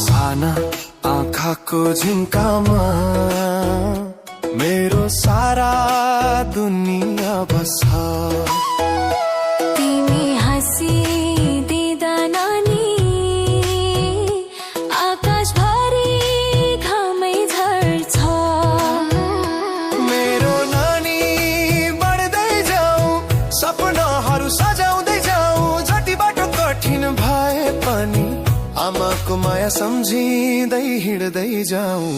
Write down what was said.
साना आँखाको झिम्कामा मेरो सारा दुनिया बस तिमी हाँसिदिँदा नानी आकाशभरि घामै झर्छ मेरो नानी बढ्दै जाऊ सपनाहरू सजाउँदै जाऊ जति बाटो कठिन भए पनि आमाको माया सम्झिँदै हिँड्दै जाऊ।